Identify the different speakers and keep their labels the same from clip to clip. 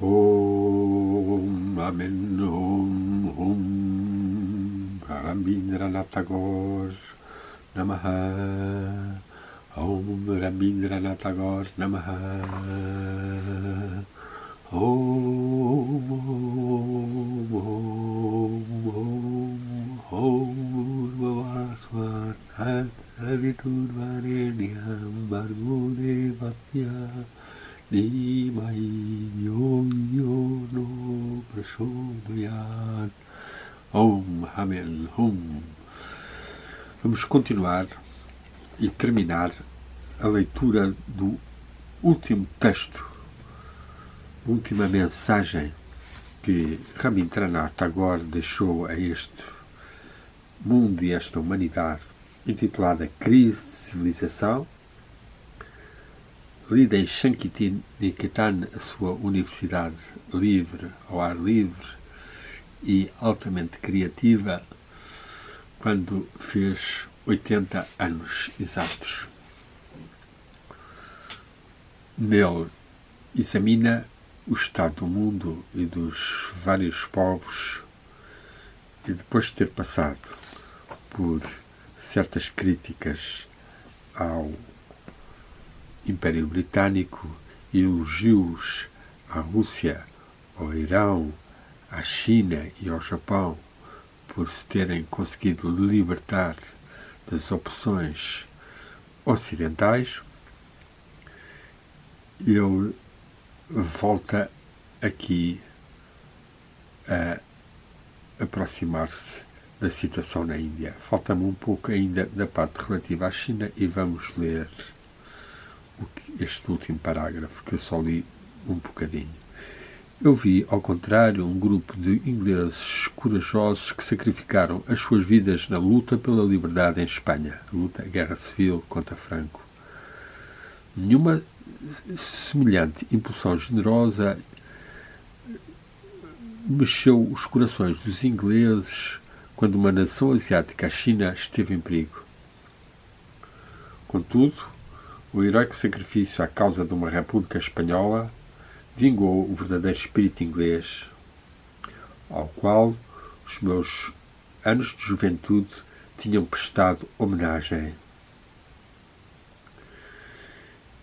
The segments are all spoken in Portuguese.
Speaker 1: Om Amen Om Rabindranath Tagore Namaha. Om Rabindranath Tagore Namaha. Om Bhavasvat Aviturvarenyam Bargo Devasya Dhimahi Yo No Prachodayat. Om Amen Hum. Vamos continuar e terminar a leitura do último texto, última mensagem que Rabindranath Tagore deixou a este mundo e esta humanidade, intitulada Crise de Civilização, lida em Shantiniketan, a sua universidade livre, ao ar livre e altamente criativa, quando fez 80 anos exatos. Nele examina o estado do mundo e dos vários povos, e depois de ter passado por certas críticas ao Império Britânico e elogios à Rússia, ao Irão, à China e ao Japão por se terem conseguido libertar das opressões ocidentais, ele volta aqui a aproximar-se da situação na Índia. Falta-me um pouco ainda da parte relativa à China e vamos ler este último parágrafo, que eu só li um bocadinho. Eu vi, ao contrário, um grupo de ingleses corajosos que sacrificaram as suas vidas na luta pela liberdade em Espanha, a guerra civil contra Franco. Nenhuma semelhante impulsão generosa mexeu os corações dos ingleses quando uma nação asiática, a China, esteve em perigo. Contudo, o heroico sacrifício à causa de uma república espanhola vingou o verdadeiro espírito inglês, ao qual os meus anos de juventude tinham prestado homenagem.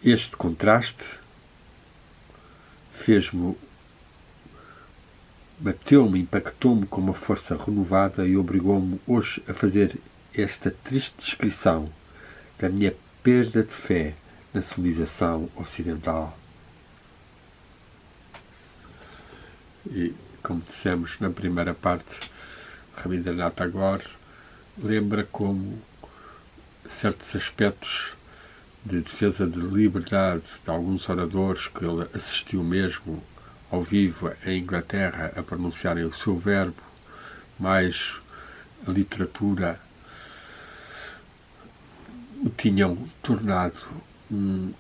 Speaker 1: Este contraste bateu-me, impactou-me com uma força renovada e obrigou-me hoje a fazer esta triste descrição da minha perda de fé na civilização ocidental. E, como dissemos na primeira parte, Rabindranath Tagore lembra como certos aspectos de defesa de liberdade de alguns oradores que ele assistiu mesmo ao vivo em Inglaterra a pronunciarem o seu verbo, mais a literatura, o tinham tornado um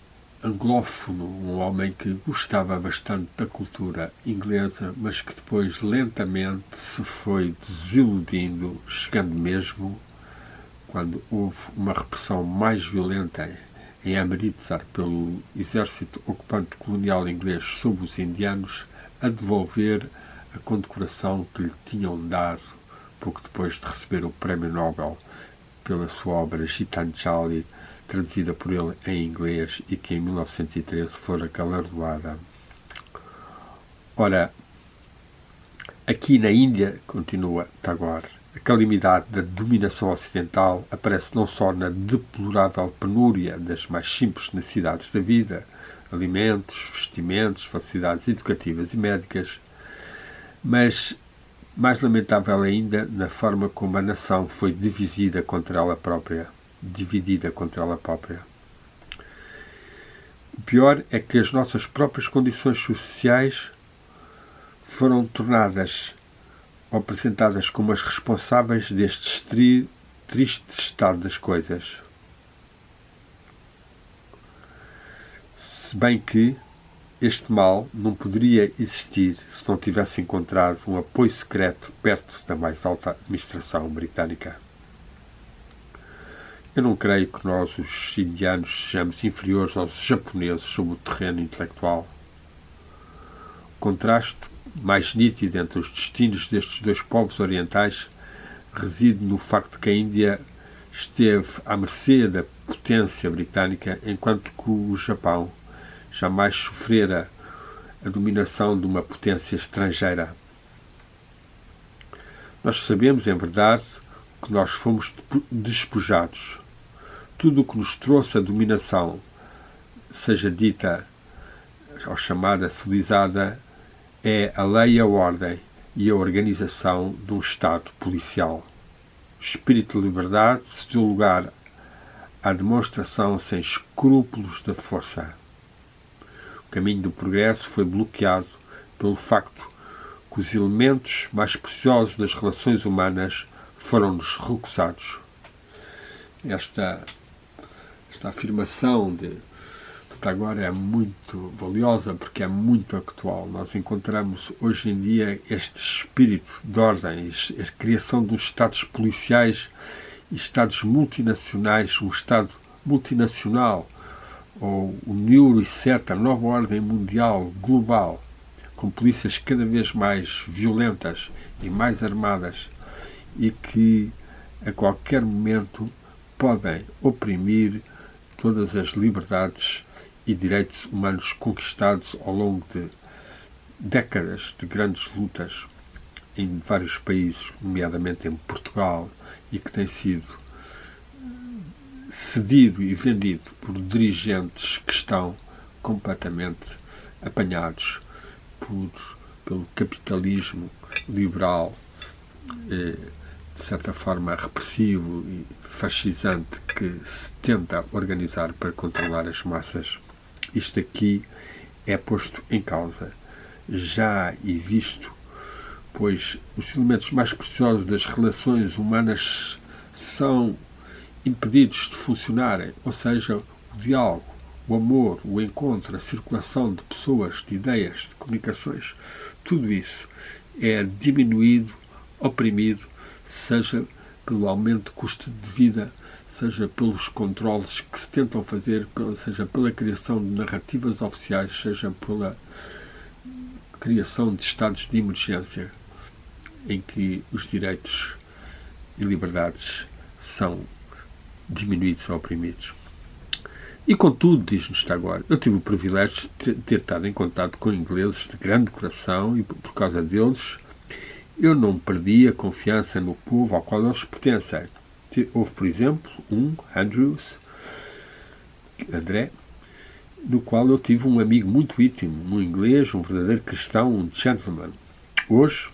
Speaker 1: anglófono, um homem que gostava bastante da cultura inglesa, mas que depois lentamente se foi desiludindo, chegando mesmo, quando houve uma repressão mais violenta em Amritsar pelo exército ocupante colonial inglês sobre os indianos, a devolver a condecoração que lhe tinham dado pouco depois de receber o Prémio Nobel pela sua obra Gitanjali, traduzida por ele em inglês e que em 1913 fora galardoada. Ora, aqui na Índia, continua Tagore, a calamidade da dominação ocidental aparece não só na deplorável penúria das mais simples necessidades da vida, alimentos, vestimentos, facilidades educativas e médicas, mas, mais lamentável ainda, na forma como a nação foi dividida contra ela própria. O pior é que as nossas próprias condições sociais foram tornadas ou apresentadas como as responsáveis deste triste estado das coisas. Se bem que este mal não poderia existir se não tivesse encontrado um apoio secreto perto da mais alta administração britânica. Eu não creio que nós, os indianos, sejamos inferiores aos japoneses sobre o terreno intelectual. O contraste mais nítido entre os destinos destes dois povos orientais reside no facto que a Índia esteve à mercê da potência britânica, enquanto que o Japão jamais sofrera a dominação de uma potência estrangeira. Nós sabemos, em verdade, que nós fomos despojados. Tudo o que nos trouxe a dominação, seja dita ou chamada civilizada, é a lei e a ordem e a organização de um Estado policial. O espírito de liberdade se deu lugar à demonstração sem escrúpulos da força. O caminho do progresso foi bloqueado pelo facto que os elementos mais preciosos das relações humanas foram-nos recusados. Esta afirmação de agora é muito valiosa porque é muito atual. Nós encontramos hoje em dia este espírito de ordem, a criação de uns Estados policiais e Estados multinacionais, um Estado multinacional, ou o New Reset, a nova ordem mundial, global, com polícias cada vez mais violentas e mais armadas e que a qualquer momento podem oprimir todas as liberdades e direitos humanos conquistados ao longo de décadas de grandes lutas em vários países, nomeadamente em Portugal, e que tem sido cedido e vendido por dirigentes que estão completamente apanhados pelo capitalismo liberal, de certa forma repressivo e fascisante, que se tenta organizar para controlar as massas. Isto aqui é posto em causa, já e visto, pois os elementos mais preciosos das relações humanas são impedidos de funcionarem, ou seja, o diálogo, o amor, o encontro, a circulação de pessoas, de ideias, de comunicações, tudo isso é diminuído, oprimido, seja pelo aumento do custo de vida, seja pelos controles que se tentam fazer, seja pela criação de narrativas oficiais, seja pela criação de estados de emergência em que os direitos e liberdades são diminuídos ou oprimidos. E contudo, diz-nos agora, eu tive o privilégio de ter estado em contato com ingleses de grande coração e por causa deles eu não perdi a confiança no povo ao qual eles pertencem. Houve, por exemplo, André, no qual eu tive um amigo muito íntimo, um inglês, um verdadeiro cristão, um gentleman. Hoje,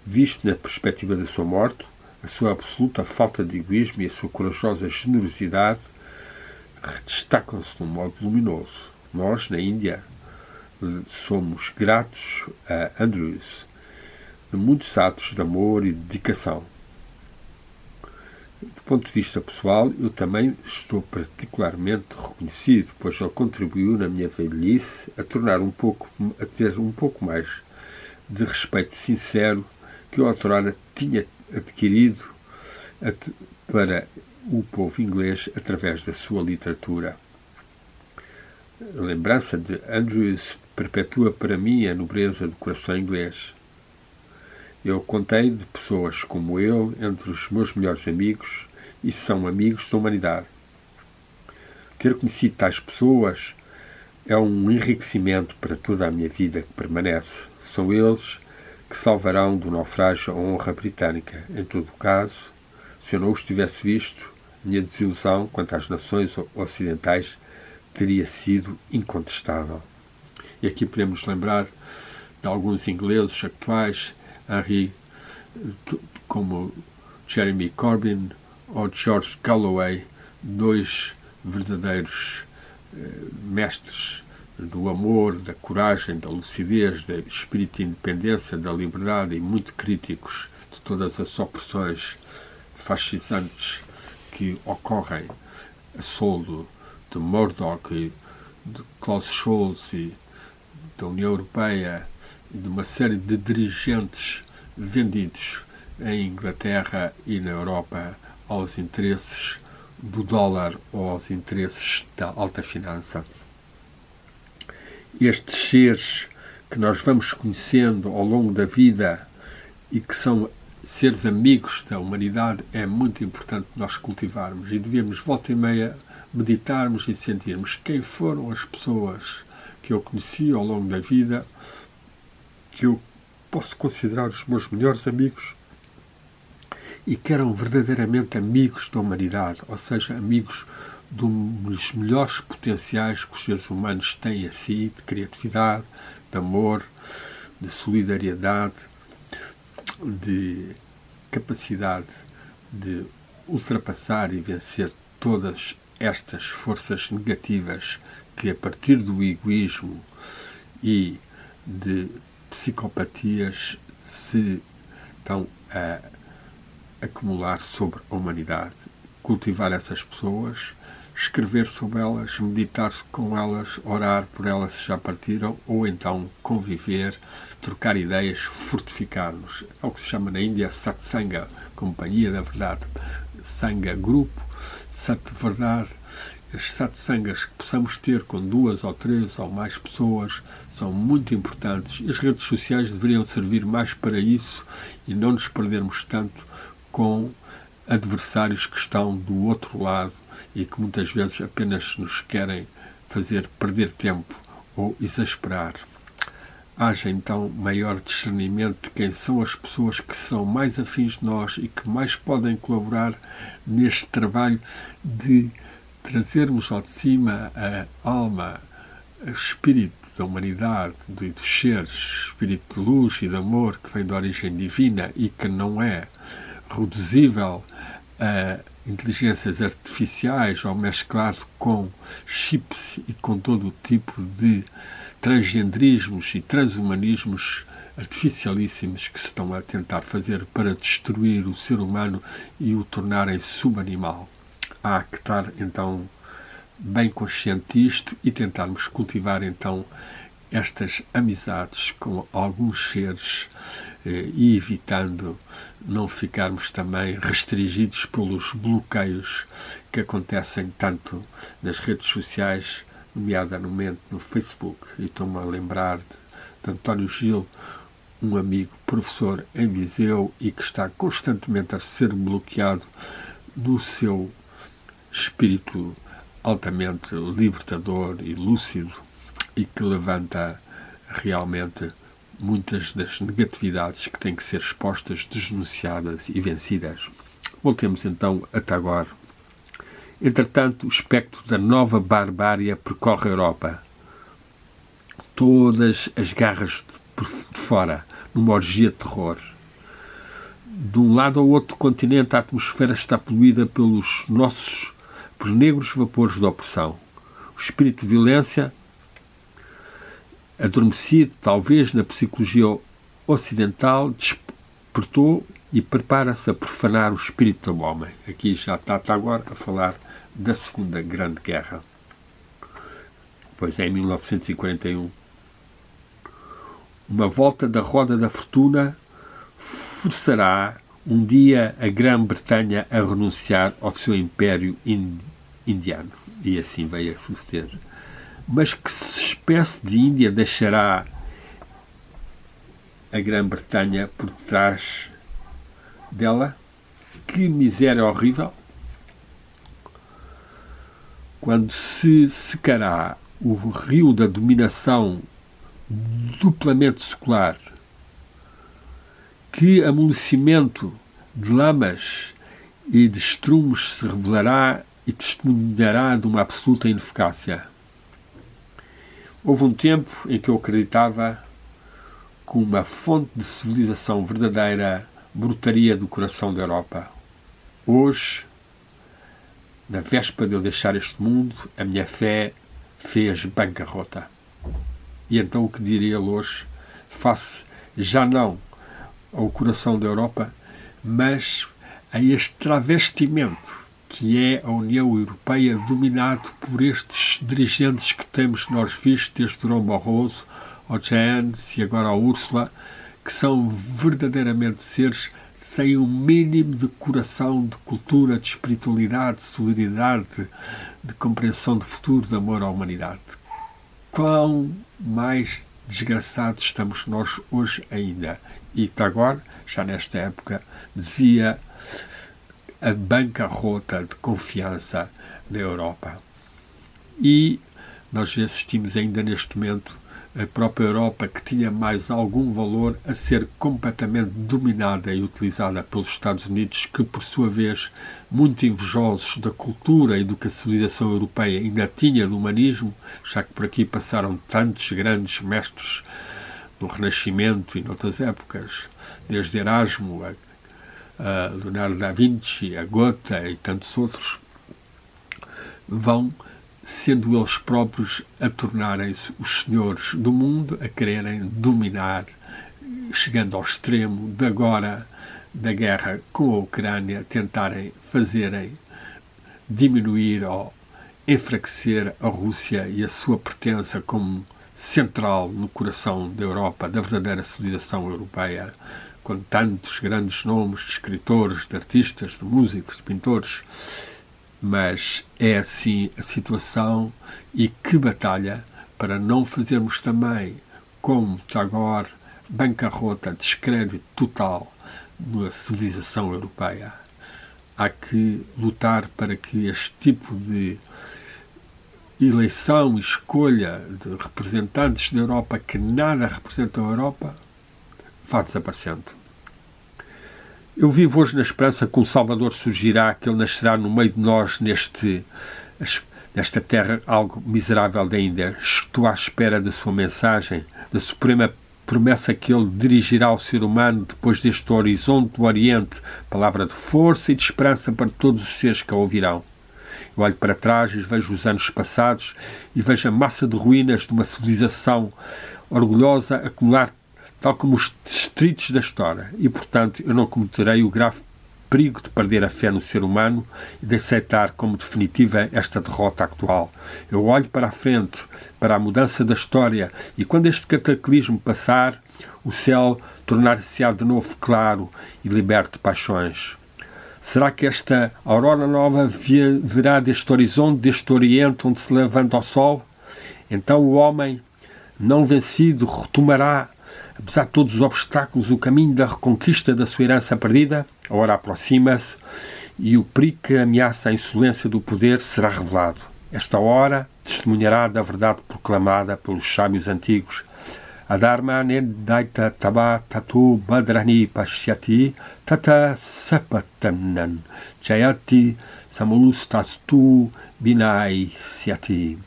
Speaker 1: visto na perspectiva da sua morte, a sua absoluta falta de egoísmo e a sua corajosa generosidade destacam-se de um modo luminoso. Nós, na Índia, somos gratos a Andrews de muitos atos de amor e de dedicação. Do ponto de vista pessoal, eu também estou particularmente reconhecido, pois ele contribuiu na minha velhice a ter um pouco mais de respeito sincero que eu outrora tinha adquirido para o povo inglês através da sua literatura. A lembrança de Andrews perpetua para mim a nobreza do coração inglês. Eu contei de pessoas como ele entre os meus melhores amigos e são amigos da humanidade. Ter conhecido tais pessoas é um enriquecimento para toda a minha vida que permanece. São eles que salvarão do naufrágio a honra britânica. Em todo o caso, se eu não os tivesse visto, minha desilusão quanto às nações ocidentais teria sido incontestável. E aqui podemos lembrar de alguns ingleses atuais, Henry, como Jeremy Corbyn ou George Galloway, dois verdadeiros mestres do amor, da coragem, da lucidez, do espírito de independência, da liberdade e muito críticos de todas as opressões fascisantes que ocorrem a soldo de Murdoch e de Klaus Scholz e da União Europeia e de uma série de dirigentes vendidos em Inglaterra e na Europa aos interesses do dólar ou aos interesses da alta finança. Estes seres que nós vamos conhecendo ao longo da vida e que são seres amigos da humanidade, é muito importante nós cultivarmos, e devemos, volta e meia, meditarmos e sentirmos quem foram as pessoas que eu conheci ao longo da vida, que eu posso considerar os meus melhores amigos e que eram verdadeiramente amigos da humanidade, ou seja, amigos dos melhores potenciais que os seres humanos têm a si, de criatividade, de amor, de solidariedade, de capacidade de ultrapassar e vencer todas estas forças negativas que, a partir do egoísmo e de psicopatias, se estão a acumular sobre a humanidade. Cultivar essas pessoas, escrever sobre elas, meditar com elas, orar por elas se já partiram, ou então conviver, trocar ideias, fortificar-nos. É o que se chama na Índia satsanga, companhia da verdade. Sangha, grupo, sat, verdade. As satsangas que possamos ter com 2 ou 3 ou mais pessoas são muito importantes, e as redes sociais deveriam servir mais para isso e não nos perdermos tanto com adversários que estão do outro lado e que muitas vezes apenas nos querem fazer perder tempo ou exasperar. Haja então maior discernimento de quem são as pessoas que são mais afins de nós e que mais podem colaborar neste trabalho de trazermos ao de cima a alma, o espírito da humanidade, dos seres, espírito de luz e de amor que vem de origem divina e que não é reduzível a inteligências artificiais ou mesclado com chips e com todo o tipo de transgenderismos e transhumanismos artificialíssimos que se estão a tentar fazer para destruir o ser humano e o tornarem subanimal. Há que estar, então, bem consciente disto e tentarmos cultivar, então, estas amizades com alguns seres e evitando não ficarmos também restringidos pelos bloqueios que acontecem tanto nas redes sociais, nomeadamente no Facebook. E estou-me a lembrar de António Gil, um amigo professor em Viseu e que está constantemente a ser bloqueado no seu espírito altamente libertador e lúcido e que levanta realmente muitas das negatividades que têm que ser expostas, denunciadas e vencidas. Voltemos então até agora. Entretanto, o espectro da nova barbárie percorre a Europa. Todas as garras de fora, numa orgia de terror. De um lado ao outro continente, a atmosfera está poluída por negros vapores de opressão. O espírito de violência, adormecido talvez na psicologia ocidental, despertou e prepara-se a profanar o espírito do homem. Aqui já está agora a falar da Segunda Grande Guerra. Pois é, em 1941. Uma volta da roda da fortuna forçará um dia a Grã-Bretanha a renunciar ao seu império indiano. E assim veio a suceder. Mas que espécie de Índia deixará a Grã-Bretanha por trás dela? Que miséria horrível! Quando se secará o rio da dominação duplamente secular, que amolecimento de lamas e de estrumos se revelará e testemunhará de uma absoluta ineficácia. Houve um tempo em que eu acreditava que uma fonte de civilização verdadeira brotaria do coração da Europa. Hoje, na véspera de eu deixar este mundo, a minha fé fez bancarrota. E então o que diria hoje, face já não ao coração da Europa, mas a este travestimento que é a União Europeia, dominado por estes dirigentes que temos nós visto, desde Durão Barroso, ao Jens e agora ao Ursula, que são verdadeiramente seres sem um mínimo de coração, de cultura, de espiritualidade, de solidariedade, de compreensão de futuro, de amor à humanidade. Quão mais desgraçados estamos nós hoje ainda. E Tagore, já nesta época, dizia a bancarrota de confiança na Europa. E nós assistimos ainda neste momento a própria Europa, que tinha mais algum valor, a ser completamente dominada e utilizada pelos Estados Unidos, que por sua vez, muito invejosos da cultura e do que a civilização europeia ainda tinha do humanismo, já que por aqui passaram tantos grandes mestres do Renascimento e noutras épocas, desde Erasmo a Leonardo da Vinci, a Goethe e tantos outros, vão sendo eles próprios a tornarem-se os senhores do mundo, a quererem dominar, chegando ao extremo de agora da guerra com a Ucrânia, tentarem diminuir ou enfraquecer a Rússia e a sua pertença como central no coração da Europa, da verdadeira civilização europeia, com tantos grandes nomes de escritores, de artistas, de músicos, de pintores. Mas é assim a situação, e que batalha para não fazermos também, como Tagore, bancarrota, descrédito total na civilização europeia. Há que lutar para que este tipo de eleição e escolha de representantes da Europa que nada representam a Europa vá desaparecendo. Eu vivo hoje na esperança que um Salvador surgirá, que ele nascerá no meio de nós nesta terra algo miserável da Índia. Estou à espera da sua mensagem, da suprema promessa que ele dirigirá ao ser humano depois deste horizonte do Oriente, palavra de força e de esperança para todos os seres que a ouvirão. Eu olho para trás e vejo os anos passados e vejo a massa de ruínas de uma civilização orgulhosa acumular tal como os distritos da história, e, portanto, eu não cometerei o grave perigo de perder a fé no ser humano e de aceitar como definitiva esta derrota atual. Eu olho para a frente, para a mudança da história, e quando este cataclismo passar, o céu tornar-se-á de novo claro e liberto de paixões. Será que esta aurora nova virá deste horizonte, deste oriente onde se levanta o sol? Então o homem, não vencido, retomará, apesar de todos os obstáculos, o caminho da reconquista da sua herança perdida? A hora aproxima-se e o perigo que ameaça a insolência do poder será revelado. Esta hora testemunhará da verdade proclamada pelos sábios antigos. Adharma nedaita taba tatu badrani pashyati tata sapatamnan jayati samulustastu binai syati.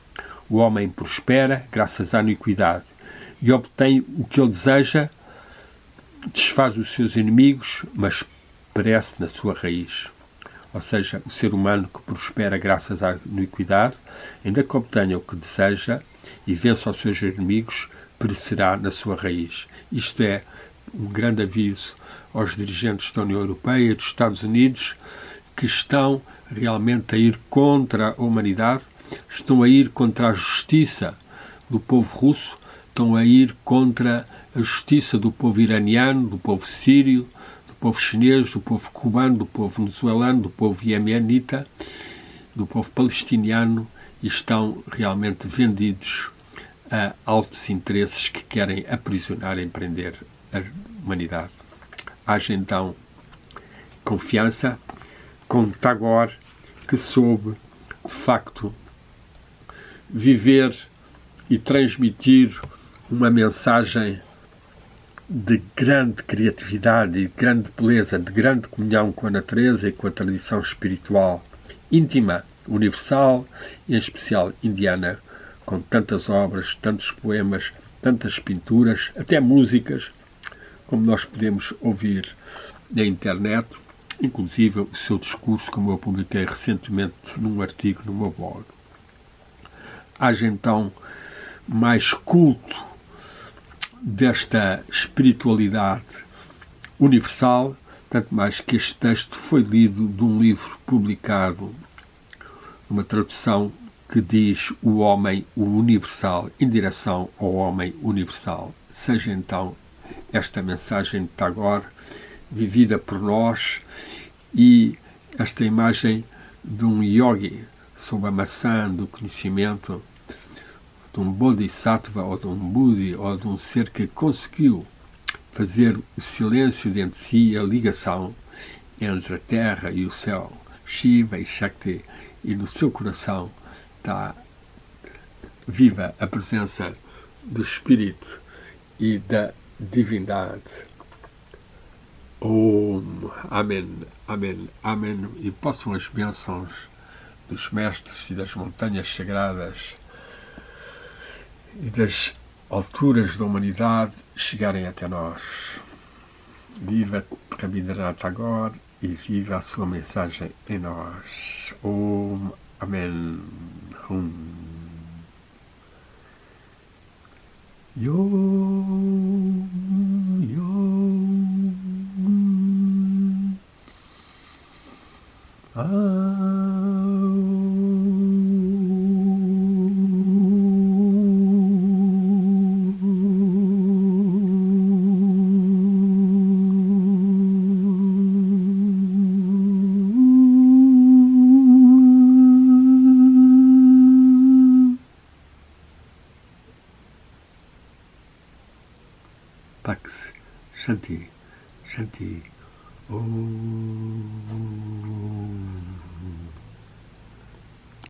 Speaker 1: O homem prospera graças à iniquidade e obtém o que ele deseja, desfaz os seus inimigos, mas perece na sua raiz. Ou seja, o ser humano que prospera graças à iniquidade, ainda que obtenha o que deseja e vença os seus inimigos, perecerá na sua raiz. Isto é um grande aviso aos dirigentes da União Europeia e dos Estados Unidos, que estão realmente a ir contra a humanidade, estão a ir contra a justiça do povo russo, estão a ir contra a justiça do povo iraniano, do povo sírio, do povo chinês, do povo cubano, do povo venezuelano, do povo iemenita, do povo palestiniano, e estão realmente vendidos a altos interesses que querem aprisionar e prender a humanidade. Haja então confiança com Tagore, que soube, de facto, viver e transmitir uma mensagem de grande criatividade e de grande beleza, de grande comunhão com a natureza e com a tradição espiritual íntima, universal e em especial indiana, com tantas obras, tantos poemas, tantas pinturas, até músicas, como nós podemos ouvir na internet, inclusive o seu discurso, como eu publiquei recentemente num artigo no meu blog. Haja então mais culto desta espiritualidade universal, tanto mais que este texto foi lido de um livro publicado, uma tradução que diz o homem, o universal, em direção ao homem universal. Seja então esta mensagem de Tagore vivida por nós, e esta imagem de um yogi sob a maçã do conhecimento, de um Bodhisattva ou de um Budi ou de um ser que conseguiu fazer o silêncio dentro de si, a ligação entre a terra e o céu, Shiva e Shakti, e no seu coração está viva a presença do Espírito e da divindade. Amém, amém, amém. E possam as bênçãos dos mestres e das montanhas sagradas e das alturas da humanidade chegarem até nós. Viva Rabindranath Tagore e viva a sua mensagem em nós. Amém. Pax, Shanti, Shanti. Om.